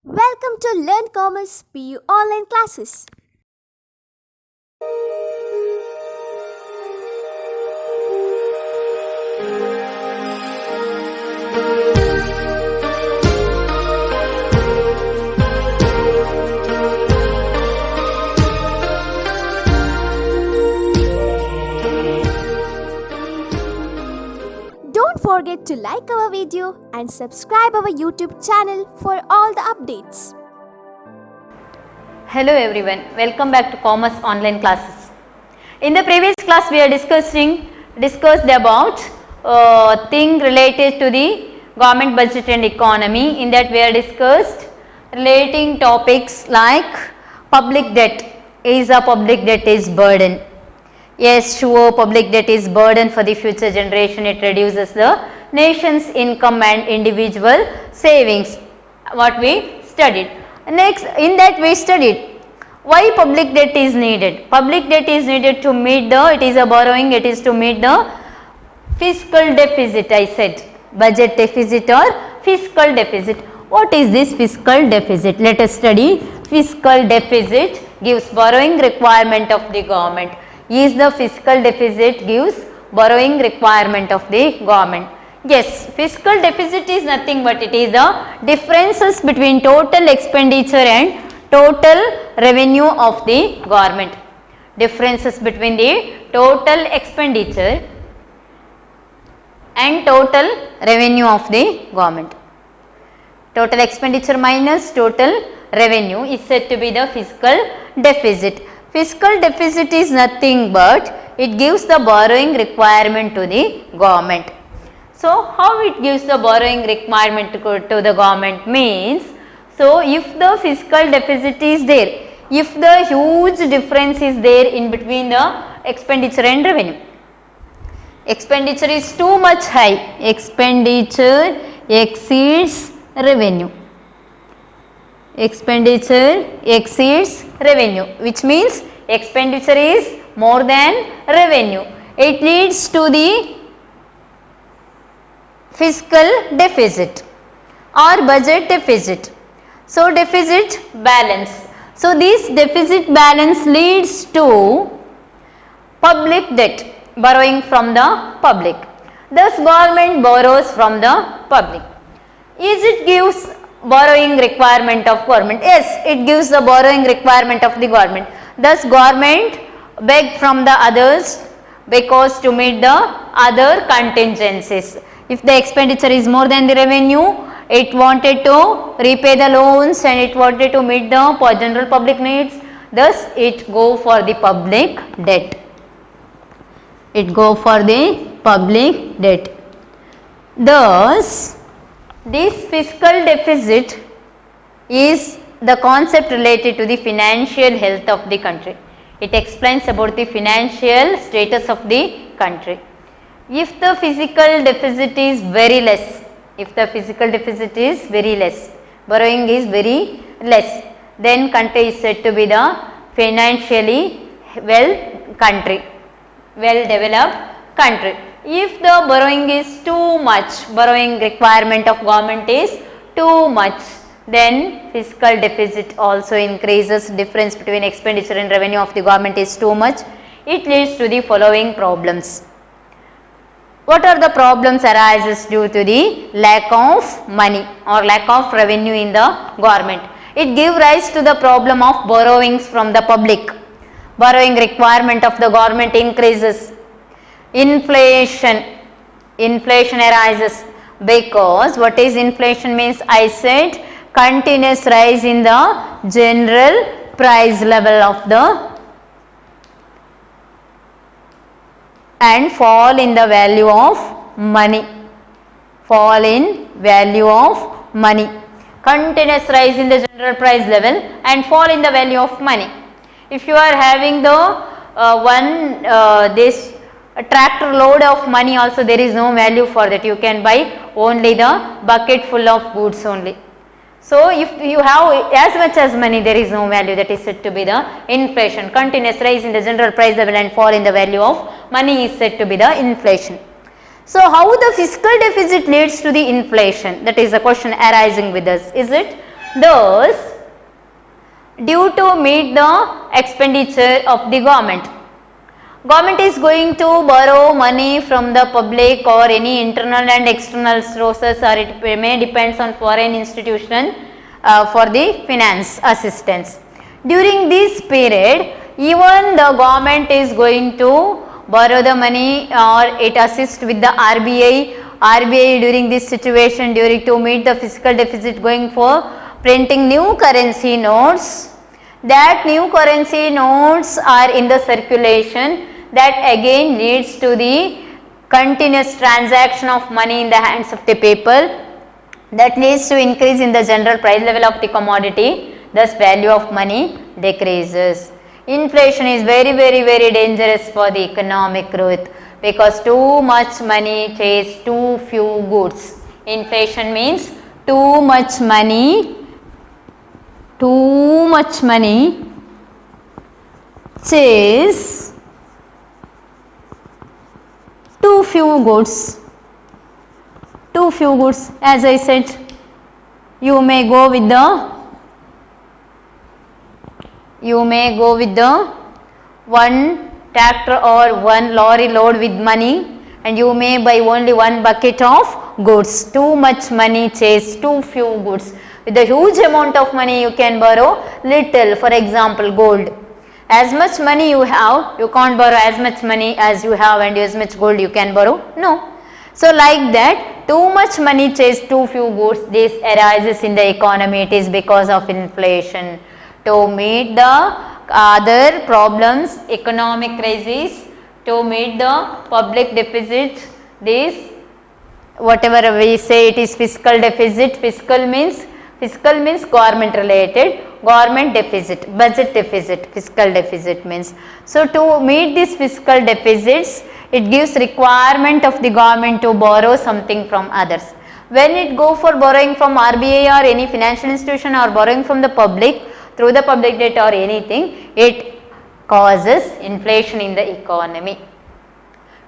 Welcome to Learn Commerce PU online classes. Don't forget to like our video and subscribe our YouTube channel for all the updates. Hello everyone, welcome back to Commerce online classes. In the previous class we are discussed about thing related to the government budget and economy. In that we are discussed relating topics like public debt. Is a public debt is burden? Yes, sure, public debt is burden for the future generation. It reduces the nation's income and individual savings. What we studied. Next, in that we studied why public debt is needed. Public debt is needed to meet the, it is a borrowing, it is to meet the fiscal deficit. I said budget deficit or fiscal deficit. What is this fiscal deficit? Let us study. Fiscal deficit gives borrowing requirement of the government. Is the fiscal deficit gives borrowing requirement of the government. Yes, fiscal deficit is nothing but it is the differences between total expenditure and total revenue of the government. Differences between the total expenditure and total revenue of the government. Total expenditure minus total revenue is said to be the fiscal deficit. Fiscal deficit is nothing but it gives the borrowing requirement to the government. So, how it gives the borrowing requirement to the government means, so if the fiscal deficit is there, if the huge difference is there in between the expenditure and revenue, expenditure is too much high, expenditure exceeds revenue. Expenditure exceeds revenue, which means expenditure is more than revenue. It leads to the fiscal deficit or budget deficit. So, deficit balance. So, this deficit balance leads to public debt, borrowing from the public. Thus, government borrows from the public. Is it gives borrowing requirement of government? Yes, it gives the borrowing requirement of the government. Thus, government beg from the others because to meet the other contingencies. If the expenditure is more than the revenue, it wanted to repay the loans and it wanted to meet the general public needs. Thus, it go for the public debt. It go for the public debt. Thus, this fiscal deficit is the concept related to the financial health of the country. It explains about the financial status of the country. If the physical deficit is very less, if the physical deficit is very less, borrowing is very less, then country is said to be the financially well country, well developed country. If the borrowing is too much, borrowing requirement of government is too much, then fiscal deficit also increases. Difference between expenditure and revenue of the government is too much. It leads to the following problems. What are the problems arises due to the lack of money or lack of revenue in the government? It gives rise to the problem of borrowings from the public. Borrowing requirement of the government increases. Inflation arises because what is inflation means? I said continuous rise in the general price level of the and fall in the value of money. Fall in value of money. Continuous rise in the general price level and fall in the value of money. If you are having the this tractor load of money also, there is no value for that. You can buy only the bucket full of goods only. So, if you have as much as money, there is no value. That is said to be the inflation. Continuous rise in the general price level and fall in the value of money is said to be the inflation. So, how the fiscal deficit leads to the inflation? That is the question arising with us. Is it? Thus, due to meet the expenditure of the government. Government is going to borrow money from the public or any internal and external sources, or it may depends on foreign institution for the finance assistance. During this period, even the government is going to borrow the money or it assists with the RBI. RBI during this situation, during to meet the fiscal deficit, going for printing new currency notes. That new currency notes are in the circulation, that again leads to the continuous transaction of money in the hands of the people, that leads to increase in the general price level of the commodity, thus value of money decreases. Inflation is very dangerous for the economic growth, because too much money chase too few goods. Inflation means too much money chase too few goods. As I said, you may go with the one tractor or one lorry load with money, and you may buy only one bucket of goods. Too much money chase too few goods. With a huge amount of money you can borrow little. For example, gold. As much money you have, you can't borrow as much money as you have, and as much gold you can borrow. No. So like that, too much money chase too few goods. This arises in the economy. It is because of inflation. To meet the other problems, economic crisis, to meet the public deficit, this whatever we say, it is fiscal deficit. Fiscal means government related, government deficit, budget deficit, fiscal deficit means. So to meet these fiscal deficits, it gives requirement of the government to borrow something from others. When it go for borrowing from RBI or any financial institution, or borrowing from the public through the public debt or anything, it causes inflation in the economy.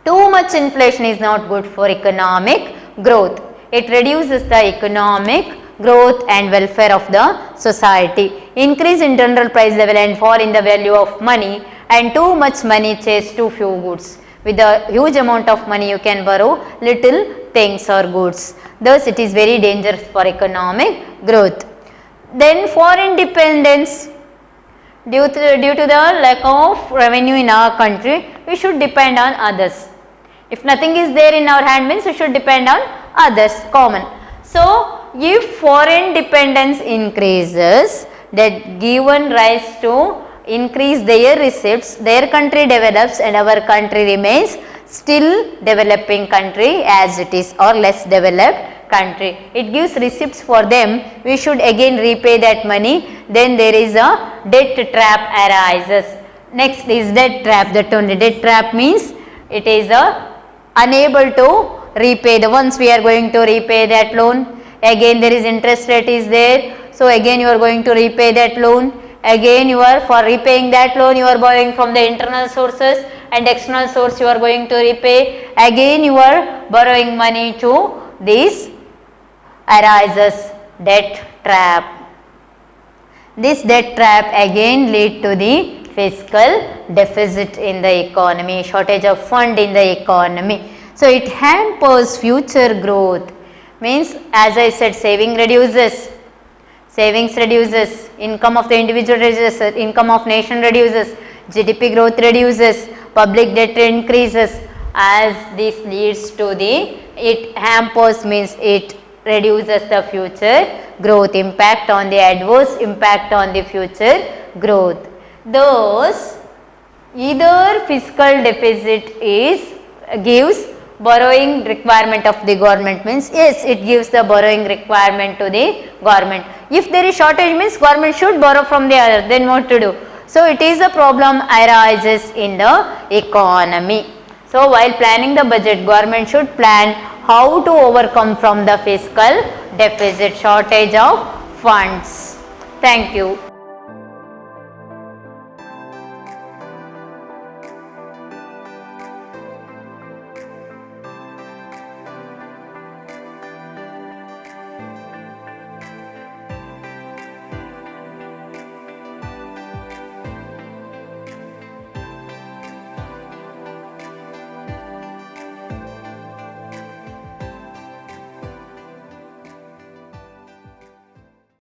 Too much inflation is not good for economic growth. It reduces the economic growth and welfare of the society. Increase in general price level and fall in the value of money, and too much money chase too few goods. With a huge amount of money you can borrow little things or goods. Thus it is very dangerous for economic growth. Then foreign dependence. Due to the lack of revenue in our country, we should depend on others. If nothing is there in our hand, means we should depend on others, common. So if foreign dependence increases, that given rise to increase their receipts, their country develops and our country remains still developing country as it is, or less developed country. It gives receipts for them, we should again repay that money, then there is a debt trap arises. Next is debt trap. That only debt trap means it is unable to repay. The once we are going to repay that loan, again there is interest rate is there, so again you are going to repay that loan. Again you are, for repaying that loan, you are borrowing from the internal sources, and external source you are going to repay. Again you are borrowing money to this, arises debt trap. This debt trap again lead to the fiscal deficit in the economy, shortage of fund in the economy. So it hampers future growth. Means, as I said, savings reduces, income of the individual reduces, income of nation reduces, GDP growth reduces, public debt increases. As this leads to the, it hampers means it reduces the future growth, impact on the adverse impact on the future growth. Thus, either fiscal deficit gives borrowing requirement of the government, means yes, it gives the borrowing requirement to the government. If there is shortage, means government should borrow from the other, then what to do? So it is a problem arises in the economy. So while planning the budget, government should plan how to overcome from the fiscal deficit, shortage of funds. Thank you.